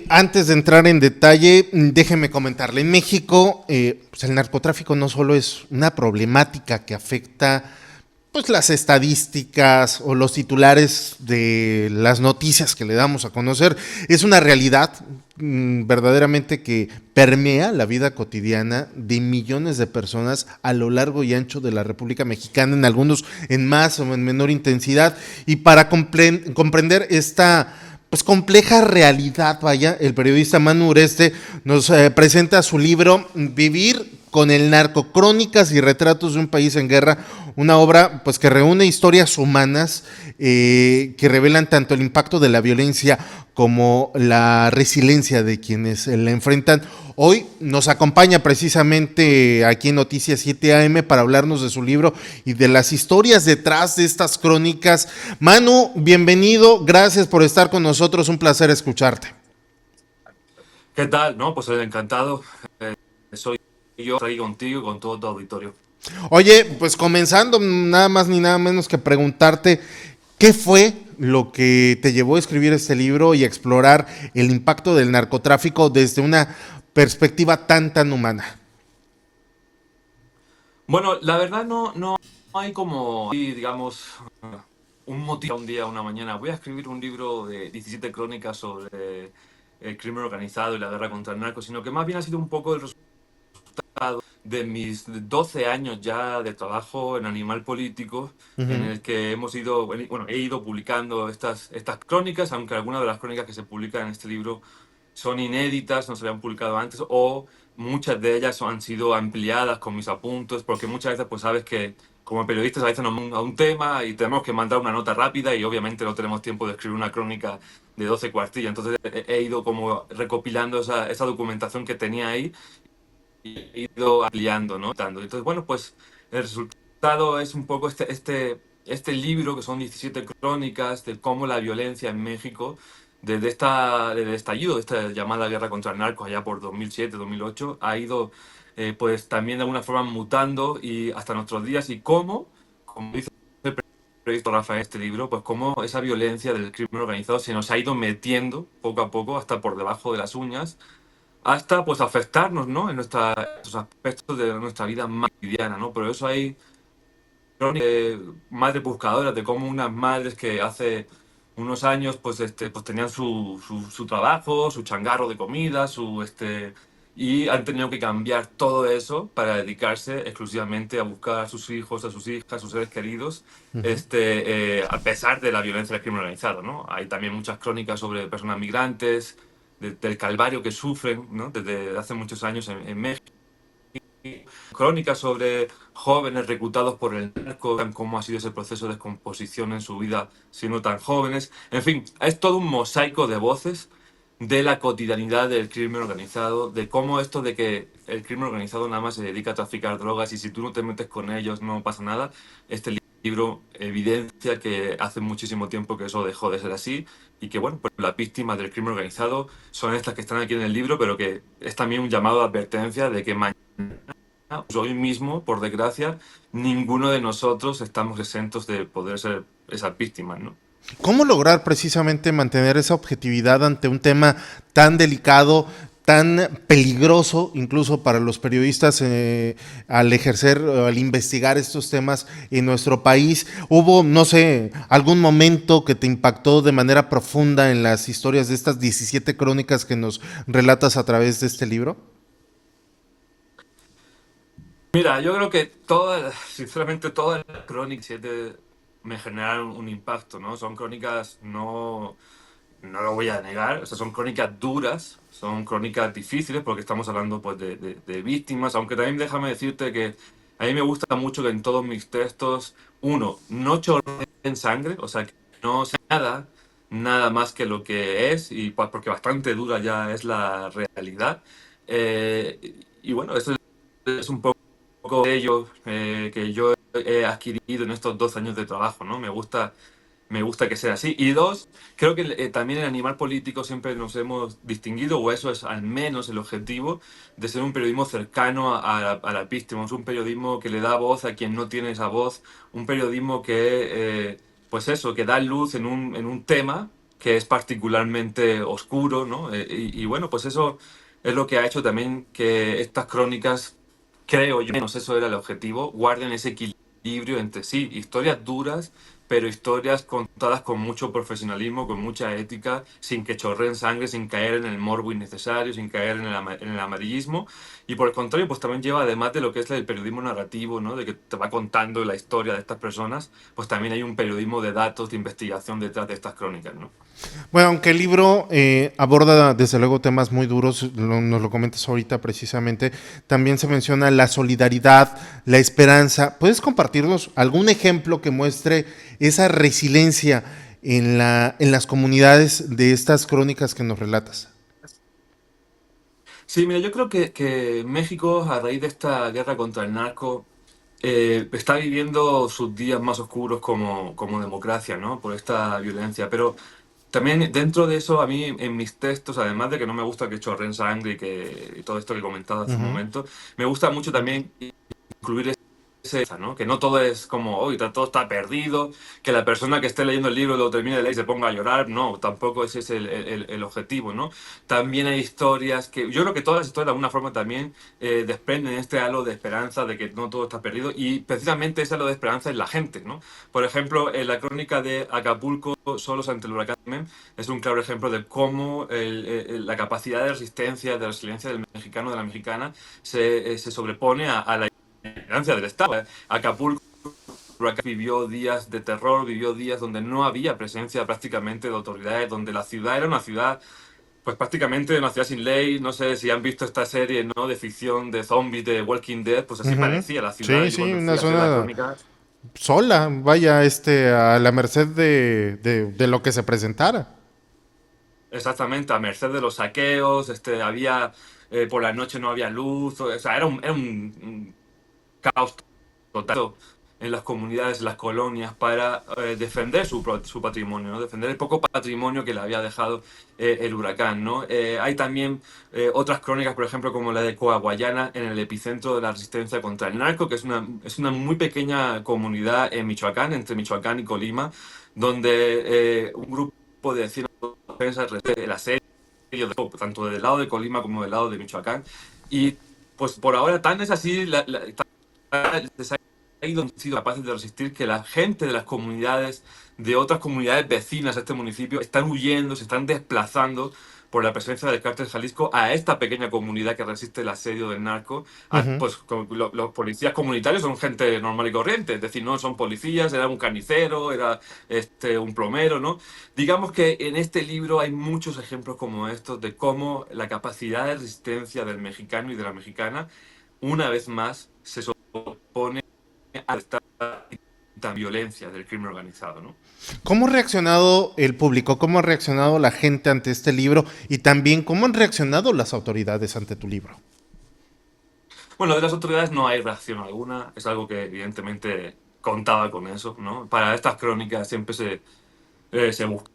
Antes de entrar en detalle, déjeme comentarle, en México pues el narcotráfico no solo es una problemática que afecta pues las estadísticas o los titulares de las noticias que le damos a conocer, es una realidad verdaderamente que permea la vida cotidiana de millones de personas a lo largo y ancho de la República Mexicana, en algunos en más o en menor intensidad. Y para comprender esta pues compleja realidad, vaya, el periodista Manu Ureste nos presenta su libro Vivir con el narco, crónicas y retratos de un país en guerra, una obra pues que reúne historias humanas que revelan tanto el impacto de la violencia como la resiliencia de quienes la enfrentan. Hoy nos acompaña precisamente aquí en Noticias 7 AM para hablarnos de su libro y de las historias detrás de estas crónicas. Manu, bienvenido, gracias por estar con nosotros, un placer escucharte. ¿Qué tal? No, pues encantado. Soy yo aquí contigo y con todo tu auditorio. Oye, pues comenzando nada más ni nada menos que preguntarte qué fue lo que te llevó a escribir este libro y a explorar el impacto del narcotráfico desde una perspectiva tan humana. Bueno, la verdad no hay como, digamos, un motivo un día, una mañana. Voy a escribir un libro de 17 crónicas sobre el crimen organizado y la guerra contra el narco, sino que más bien ha sido un poco el resultado de mis 12 años ya de trabajo en Animal Político, Uh en -huh. el que he ido publicando estas crónicas, aunque algunas de las crónicas que se publican en este libro son inéditas, no se habían publicado antes, o muchas de ellas han sido ampliadas con mis apuntes, porque muchas veces pues sabes que como periodistas a veces nos vamos a un tema y tenemos que mandar una nota rápida y obviamente no tenemos tiempo de escribir una crónica de 12 cuartillas. Entonces he ido como recopilando esa documentación que tenía ahí y he ido ampliando, ¿no? Entonces, bueno, pues el resultado es un poco este libro, que son 17 crónicas de cómo la violencia en México, desde el estallido de esta llamada guerra contra el narco allá por 2007-2008, ha ido pues también de alguna forma mutando y hasta nuestros días y cómo, como dice el periodista Rafael en este libro, pues cómo esa violencia del crimen organizado se nos ha ido metiendo poco a poco hasta por debajo de las uñas hasta pues afectarnos, ¿no? En estos aspectos de nuestra vida más cotidiana, ¿no? Por eso hay crónicas de madres buscadoras, de cómo unas madres que hace unos años pues tenían su trabajo, su changarro de comida, y han tenido que cambiar todo eso para dedicarse exclusivamente a buscar a sus hijos, a sus hijas, a sus seres queridos, Uh -huh. a pesar de la violencia del crimen organizado, ¿no? Hay también muchas crónicas sobre personas migrantes, del calvario que sufren, ¿no? Desde hace muchos años en México. Crónicas sobre jóvenes reclutados por el narco, cómo ha sido ese proceso de descomposición en su vida siendo tan jóvenes. En fin, es todo un mosaico de voces de la cotidianidad del crimen organizado, de cómo esto de que el crimen organizado nada más se dedica a traficar drogas y si tú no te metes con ellos no pasa nada. Este libro evidencia que hace muchísimo tiempo que eso dejó de ser así y que, bueno, pues las víctimas del crimen organizado son estas que están aquí en el libro, pero que es también un llamado a advertencia de que mañana, pues hoy mismo, por desgracia, ninguno de nosotros estamos exentos de poder ser esas víctimas, ¿no? ¿Cómo lograr precisamente mantener esa objetividad ante un tema tan delicado, tan peligroso, incluso para los periodistas al ejercer, al investigar estos temas en nuestro país? ¿Hubo, no sé, algún momento que te impactó de manera profunda en las historias de estas 17 crónicas que nos relatas a través de este libro? Mira, yo creo que sinceramente, todas las crónicas 7 me generaron un impacto, ¿no? Son crónicas, no lo voy a negar, o sea, son crónicas duras, son crónicas difíciles porque estamos hablando pues de víctimas, aunque también déjame decirte que a mí me gusta mucho que en todos mis textos, uno, no chorreen sangre, o sea, que no sea nada más que lo que es, y pues porque bastante dura ya es la realidad. Y bueno, eso es un poco de ello que yo he adquirido en estos 2 años de trabajo, ¿no? Me gusta que sea así. Y dos, creo que también en Animal Político siempre nos hemos distinguido, o eso es al menos el objetivo, de ser un periodismo cercano a las víctimas, un periodismo que le da voz a quien no tiene esa voz, un periodismo que, pues eso, que da luz en un tema que es particularmente oscuro, ¿no? Y bueno, pues eso es lo que ha hecho también que estas crónicas, creo yo, menos eso era el objetivo, guarden ese equilibrio entre sí, historias duras, pero historias contadas con mucho profesionalismo, con mucha ética, sin que chorreen sangre, sin caer en el morbo innecesario, sin caer en el amarillismo. Y por el contrario, pues también lleva, además de lo que es el periodismo narrativo, ¿no? De que te va contando la historia de estas personas, pues también hay un periodismo de datos, de investigación detrás de estas crónicas, ¿no? Bueno, aunque el libro aborda desde luego temas muy duros, nos lo comentas ahorita precisamente, también se menciona la solidaridad, la esperanza. ¿Puedes compartirnos algún ejemplo que muestre esa resiliencia en las comunidades de estas crónicas que nos relatas? Sí, mira, yo creo que México, a raíz de esta guerra contra el narco, está viviendo sus días más oscuros como democracia, ¿no? Por esta violencia. Pero también dentro de eso, a mí en mis textos, además de que no me gusta que chorren sangre y todo esto que comentaba hace un Ujú. momento, me gusta mucho también incluir ¿no? Que no todo es como, hoy todo está perdido, que la persona que esté leyendo el libro lo termine de leer y se ponga a llorar, no, tampoco ese es el objetivo, ¿no? También hay historias que, yo creo que todas las historias de alguna forma también desprenden este halo de esperanza de que no todo está perdido y precisamente ese halo de esperanza es la gente, ¿no? Por ejemplo, en la crónica de Acapulco, Solos ante el huracán, es un claro ejemplo de cómo la capacidad de resistencia, de resiliencia del mexicano, de la mexicana, se sobrepone a la ignorancia del Estado. Acapulco vivió días de terror, vivió días donde no había presencia prácticamente de autoridades, donde la ciudad era una ciudad, pues prácticamente una ciudad sin ley. No sé si han visto esta serie, ¿no? De ficción de zombies de Walking Dead, pues así Ujú. parecía la ciudad. Sí, Yo sí, cuando una fui a hacer la zona crónica, sola, vaya, a la merced de lo que se presentara. exactamente, a merced de los saqueos, había, por la noche no había luz, o sea, era un caos total en las comunidades, en las colonias, para defender su patrimonio, ¿no? Defender el poco patrimonio que le había dejado el huracán, ¿no? Hay también otras crónicas, por ejemplo, como la de Coahuayana, en el epicentro de la resistencia contra el narco, que es una muy pequeña comunidad en Michoacán, entre Michoacán y Colima, donde un grupo de vecinos defensas el asedio, tanto del lado de Colima como del lado de Michoacán. Y pues por ahora tan es así, les ha sido capaces de resistir que la gente de las comunidades, de otras comunidades vecinas a este municipio, están huyendo, se están desplazando por la presencia del cártel Jalisco a esta pequeña comunidad que resiste el asedio del narco. Ujú. Pues los policías comunitarios son gente normal y corriente, es decir, no son policías, era un carnicero, era un plomero, ¿no? Digamos que en este libro hay muchos ejemplos como estos de cómo la capacidad de resistencia del mexicano y de la mexicana, una vez más, se opone a esta violencia del crimen organizado, ¿no? ¿Cómo ha reaccionado el público? ¿Cómo ha reaccionado la gente ante este libro? Y también, ¿cómo han reaccionado las autoridades ante tu libro? Bueno, de las autoridades no hay reacción alguna, es algo que evidentemente contaba con eso, ¿no? Para estas crónicas siempre se busca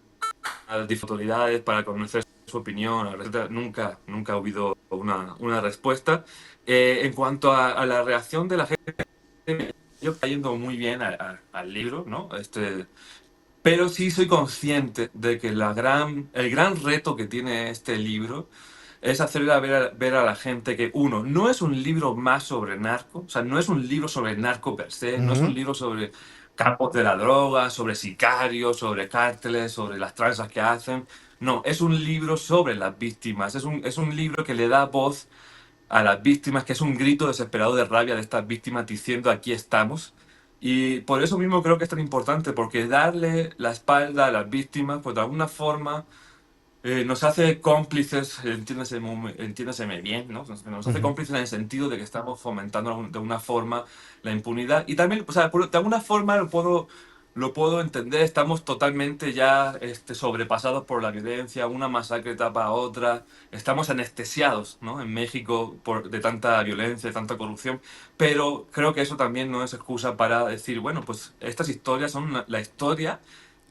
a las autoridades para conocer su opinión, etcétera. Nunca ha habido una respuesta. En cuanto a la reacción de la gente, yo está yendo muy bien al libro, ¿no? Pero sí soy consciente de que el gran reto que tiene este libro es hacer ver a la gente que, uno, no es un libro más sobre narco, o sea, no es un libro sobre narco per se, no es Ujú. un libro sobre campos de la droga, sobre sicarios, sobre cárteles, sobre las tranzas que hacen. No, es un libro sobre las víctimas, es un libro que le da voz a las víctimas, que es un grito desesperado de rabia de estas víctimas diciendo aquí estamos. Y por eso mismo creo que es tan importante, porque darle la espalda a las víctimas, pues de alguna forma nos hace cómplices, entiéndaseme bien, ¿no? Nos hace Ujú. cómplices en el sentido de que estamos fomentando de alguna forma la impunidad. Y también, o sea, de alguna forma lo puedo entender, estamos totalmente ya sobrepasados por la violencia, una masacre tapa a otra, estamos anestesiados, ¿no? En México de tanta violencia, de tanta corrupción, pero creo que eso también no es excusa para decir, bueno, pues estas historias son la historia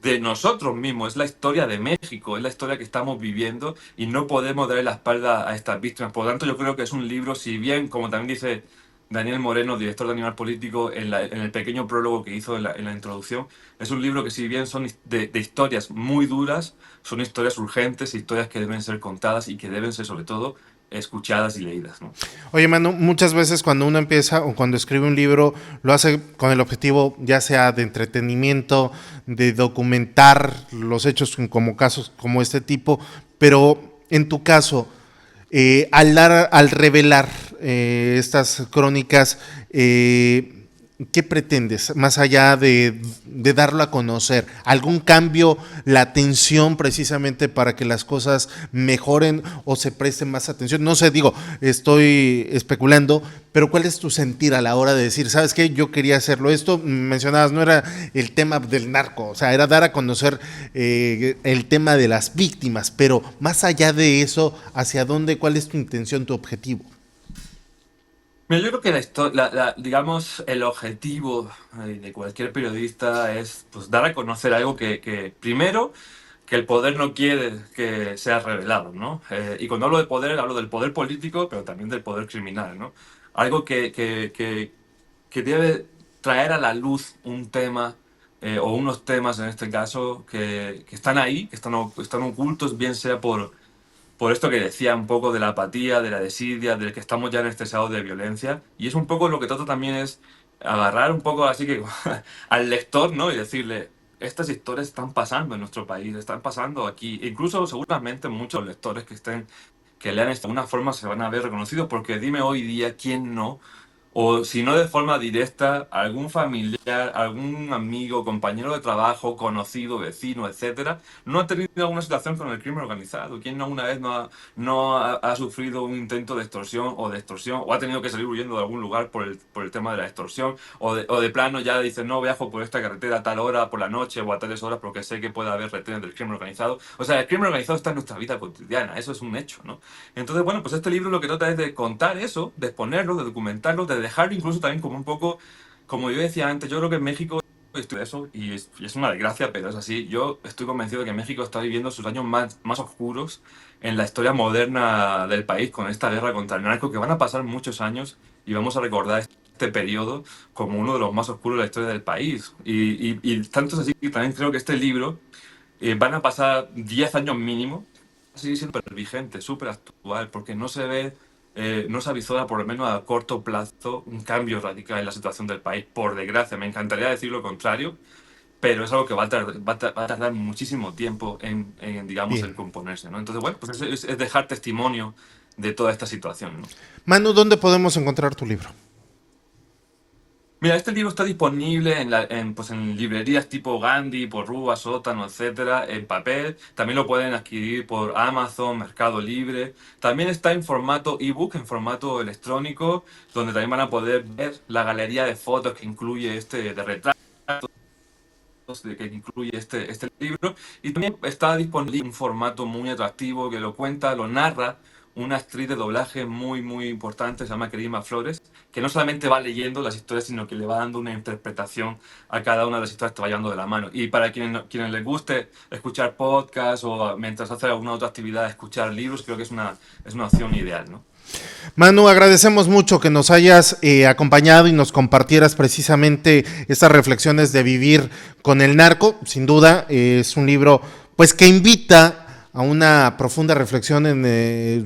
de nosotros mismos, es la historia de México, es la historia que estamos viviendo y no podemos darle la espalda a estas víctimas. Por lo tanto, yo creo que es un libro, si bien, como también dice Daniel Moreno, director de Animal Político, en el pequeño prólogo que hizo en la introducción. Es un libro que, si bien son de historias muy duras, son historias urgentes, historias que deben ser contadas y que deben ser, sobre todo, escuchadas y leídas, ¿no? Oye, Manu, muchas veces cuando uno empieza o cuando escribe un libro, lo hace con el objetivo ya sea de entretenimiento, de documentar los hechos como casos como este tipo, pero en tu caso, al revelar estas crónicas, ¿qué pretendes? Más allá de darlo a conocer, ¿algún cambio, la atención precisamente para que las cosas mejoren o se presten más atención? No sé, digo, estoy especulando, pero ¿cuál es tu sentir a la hora de decir, sabes qué, yo quería hacerlo? Esto mencionabas, no era el tema del narco, o sea, era dar a conocer el tema de las víctimas, pero más allá de eso, ¿hacia dónde, cuál es tu intención, tu objetivo? Mira, yo creo que digamos, el objetivo de cualquier periodista es, pues, dar a conocer algo primero, que el poder no quiere que sea revelado, ¿no? Y cuando hablo de poder, hablo del poder político, pero también del poder criminal, ¿no? Algo que debe traer a la luz un tema, o unos temas en este caso, que están ahí, que están ocultos, bien sea por esto que decía, un poco de la apatía, de la desidia, del que estamos ya en este estado de violencia. Y es un poco lo que trato también, es agarrar un poco así que al lector, ¿no? Y decirle, estas historias están pasando en nuestro país, están pasando aquí. E incluso seguramente muchos lectores que lean esto de alguna forma se van a ver reconocidos, porque dime hoy día quién no, o si no de forma directa, algún familiar, algún amigo, compañero de trabajo, conocido, vecino, etcétera, no ha tenido alguna situación con el crimen organizado. ¿Quién no una vez no ha sufrido un intento de extorsión, o ha tenido que salir huyendo de algún lugar por el tema de la extorsión, o de plano ya dice, no viajo por esta carretera a tal hora por la noche o a tales horas porque sé que puede haber retenes del crimen organizado? O sea, el crimen organizado está en nuestra vida cotidiana, eso es un hecho, ¿no? Entonces, bueno, pues este libro lo que trata es de contar eso, de exponerlo, de documentarlo, de dejarlo incluso también como un poco, como yo decía antes, yo creo que en México, estoy de eso, y es una desgracia, pero es así. Yo estoy convencido de que México está viviendo sus años más oscuros en la historia moderna del país, con esta guerra contra el narco, que van a pasar muchos años y vamos a recordar este periodo como uno de los más oscuros de la historia del país. Y tanto es así que también creo que este libro, van a pasar 10 años mínimo, sigue siendo súper vigente, súper actual, porque no se avisora, por lo menos a corto plazo, un cambio radical en la situación del país. Por desgracia, me encantaría decir lo contrario, pero es algo que va a tardar muchísimo tiempo digamos, en Bien. componerse, ¿no? Entonces, bueno, pues es dejar testimonio de toda esta situación, ¿no? Manu, ¿dónde podemos encontrar tu libro? Mira, este libro está disponible pues en librerías tipo Gandhi, por Rúa, Sótano, etcétera, en papel. También lo pueden adquirir por Amazon, Mercado Libre. También está en formato ebook, en formato electrónico, donde también van a poder ver la galería de fotos que incluye de retratos, que incluye este libro. Y también está disponible en un formato muy atractivo que lo cuenta, lo narra una actriz de doblaje muy, muy importante, se llama Kerima Flores, que no solamente va leyendo las historias, sino que le va dando una interpretación a cada una de las historias que va llevando de la mano. Y para quienes les guste escuchar podcasts, o mientras hace alguna otra actividad escuchar libros, creo que es una opción ideal, ¿no? Manu, agradecemos mucho que nos hayas acompañado y nos compartieras precisamente estas reflexiones de vivir con el narco. Sin duda, es un libro pues que invita a una profunda reflexión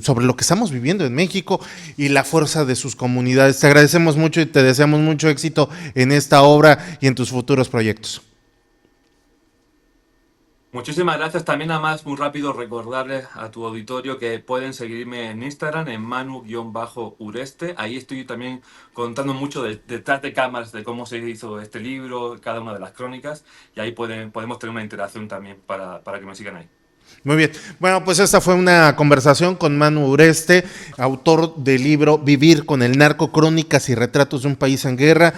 sobre lo que estamos viviendo en México y la fuerza de sus comunidades. Te agradecemos mucho y te deseamos mucho éxito en esta obra y en tus futuros proyectos. Muchísimas gracias. También, nada más, muy rápido, recordarles a tu auditorio que pueden seguirme en Instagram, en manu-ureste. Ahí estoy también contando mucho detrás de cámaras de cómo se hizo este libro, cada una de las crónicas, y ahí podemos tener una interacción también para que me sigan ahí. Muy bien. Bueno, pues esta fue una conversación con Manu Ureste, autor del libro Vivir con el narco, crónicas y retratos de un país en guerra.